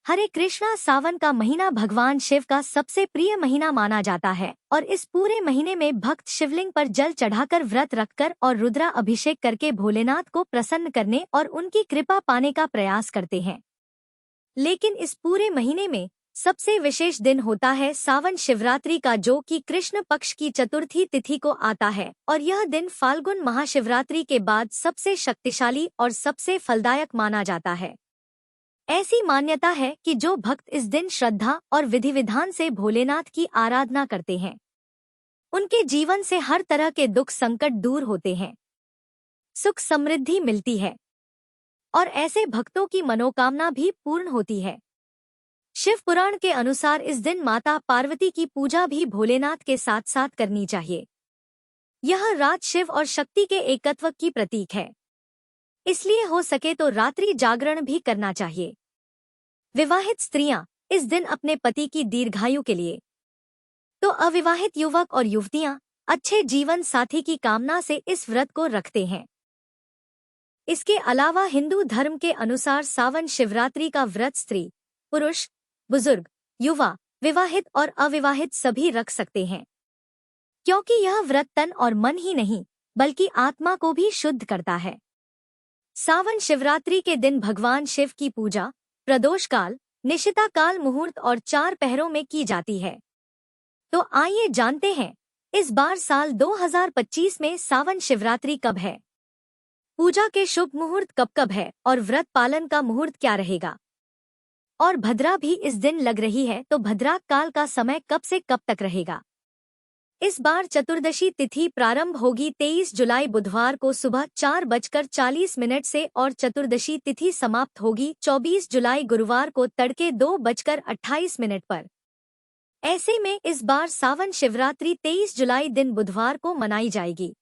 हरे कृष्णा। सावन का महीना भगवान शिव का सबसे प्रिय महीना माना जाता है और इस पूरे महीने में भक्त शिवलिंग पर जल चढ़ाकर, व्रत रखकर और रुद्रा अभिषेक करके भोलेनाथ को प्रसन्न करने और उनकी कृपा पाने का प्रयास करते हैं। लेकिन इस पूरे महीने में सबसे विशेष दिन होता है सावन शिवरात्रि का, जो कि कृष्ण पक्ष की चतुर्थी तिथि को आता है और यह दिन फाल्गुन महाशिवरात्रि के बाद सबसे शक्तिशाली और सबसे फलदायक माना जाता है। ऐसी मान्यता है कि जो भक्त इस दिन श्रद्धा और विधि विधान से भोलेनाथ की आराधना करते हैं, उनके जीवन से हर तरह के दुख संकट दूर होते हैं, सुख समृद्धि मिलती है और ऐसे भक्तों की मनोकामना भी पूर्ण होती है। शिव पुराण के अनुसार इस दिन माता पार्वती की पूजा भी भोलेनाथ के साथ साथ करनी चाहिए। यह रात शिव और शक्ति के एकत्व की प्रतीक है, इसलिए हो सके तो रात्रि जागरण भी करना चाहिए। विवाहित स्त्रियां इस दिन अपने पति की दीर्घायु के लिए, तो अविवाहित युवक और युवतियां अच्छे जीवन साथी की कामना से इस व्रत को रखते हैं। इसके अलावा हिंदू धर्म के अनुसार सावन शिवरात्रि का व्रत स्त्री, पुरुष, बुजुर्ग, युवा, विवाहित और अविवाहित सभी रख सकते हैं, क्योंकि यह व्रत तन और मन ही नहीं बल्कि आत्मा को भी शुद्ध करता है। सावन शिवरात्रि के दिन भगवान शिव की पूजा प्रदोष काल, निशिता काल, मुहूर्त और 4 पहरों में की जाती है। तो आइए जानते हैं इस बार साल 2025 में सावन शिवरात्रि कब है, पूजा के शुभ मुहूर्त कब कब है और व्रत पालन का मुहूर्त क्या रहेगा। और भद्रा भी इस दिन लग रही है, तो भद्रा काल का समय कब से कब तक रहेगा। इस बार चतुर्दशी तिथि प्रारंभ होगी 23 जुलाई बुधवार को सुबह 4:40 से और चतुर्दशी तिथि समाप्त होगी 24 जुलाई गुरुवार को तड़के 2:28 पर। ऐसे में इस बार सावन शिवरात्रि 23 जुलाई दिन बुधवार को मनाई जाएगी।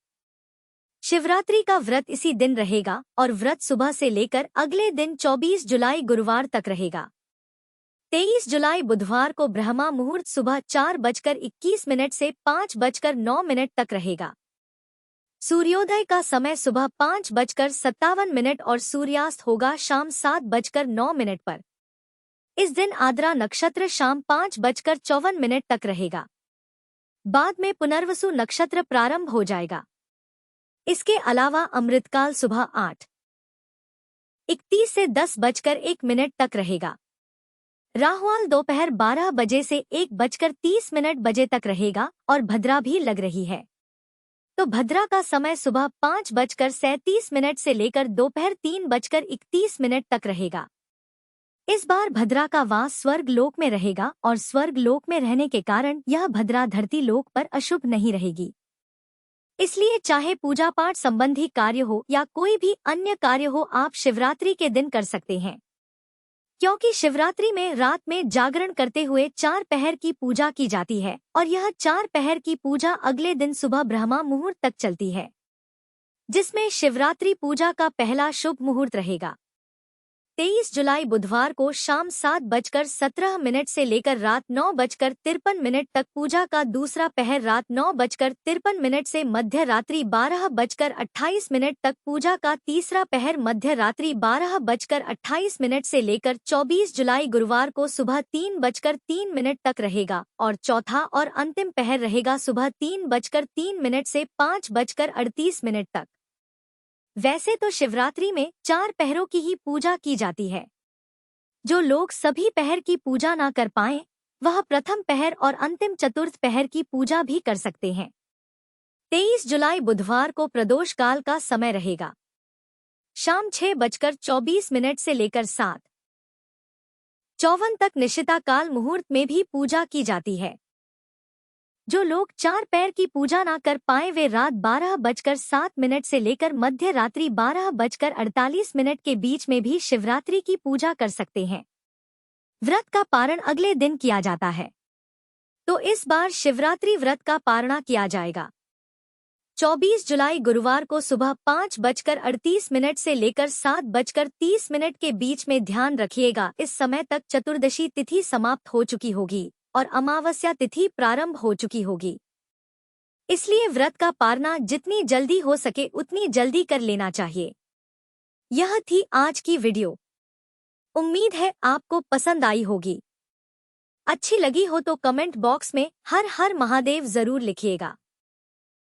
शिवरात्रि का व्रत इसी दिन रहेगा और व्रत सुबह से लेकर अगले दिन 24 जुलाई गुरुवार तक रहेगा। 23 जुलाई बुधवार को ब्रह्मा मुहूर्त सुबह 4:21 से 5:09 तक रहेगा। सूर्योदय का समय सुबह 5:57 और सूर्यास्त होगा शाम 7:09 पर। इस दिन आद्रा नक्षत्र शाम 5:54 तक रहेगा। बाद में पुनर्वसु नक्षत्र प्रारंभ हो जाएगा। इसके अलावा अमृतकाल सुबह 8:31 से 10:01 तक रहेगा। राहुकाल दोपहर 12 बजे से 1:30 बजे तक रहेगा और भद्रा भी लग रही है, तो भद्रा का समय सुबह 5:37 से लेकर दोपहर 3:31 तक रहेगा। इस बार भद्रा का वास स्वर्ग लोक में रहेगा और स्वर्ग लोक में रहने के कारण यह भद्रा धरती लोक पर अशुभ नहीं रहेगी। इसलिए चाहे पूजा पाठ संबंधी कार्य हो या कोई भी अन्य कार्य हो, आप शिवरात्रि के दिन कर सकते हैं, क्योंकि शिवरात्रि में रात में जागरण करते हुए 4 पहर की पूजा की जाती है और यह 4 पहर की पूजा अगले दिन सुबह ब्रह्मा मुहूर्त तक चलती है, जिसमें शिवरात्रि पूजा का पहला शुभ मुहूर्त रहेगा 23 जुलाई बुधवार को शाम 7:17 से लेकर रात 9:53 तक। पूजा का दूसरा पहर रात 9:53 से मध्य रात्रि 12:28 तक। पूजा का तीसरा पहर मध्य रात्रि 12:28 से लेकर 24 जुलाई गुरुवार को सुबह 3:03 तक रहेगा और चौथा और अंतिम पहर रहेगा सुबह 3:03 से 5:38 तक। वैसे तो शिवरात्रि में 4 पहरों की ही पूजा की जाती है। जो लोग सभी पहर की पूजा ना कर पाएं, वह प्रथम पहर और अंतिम चतुर्थ पहर की पूजा भी कर सकते हैं। 23 जुलाई बुधवार को प्रदोष काल का समय रहेगा शाम 6:24 से लेकर 7:54 तक। निशिता काल मुहूर्त में भी पूजा की जाती है। जो लोग 4 पैर की पूजा ना कर पाए, वे रात 12:07 से लेकर मध्य रात्रि 12:48 के बीच में भी शिवरात्रि की पूजा कर सकते हैं। व्रत का पारण अगले दिन किया जाता है, तो इस बार शिवरात्रि व्रत का पारणा किया जाएगा 24 जुलाई गुरुवार को सुबह 5:38 से लेकर 7:30 के बीच में। ध्यान रखिएगा, इस समय तक चतुर्दशी तिथि समाप्त हो चुकी होगी और अमावस्या तिथि प्रारंभ हो चुकी होगी। इसलिए व्रत का पारणा जितनी जल्दी हो सके उतनी जल्दी कर लेना चाहिए। यह थी आज की वीडियो। उम्मीद है आपको पसंद आई होगी। अच्छी लगी हो तो कमेंट बॉक्स में हर हर महादेव जरूर लिखिएगा।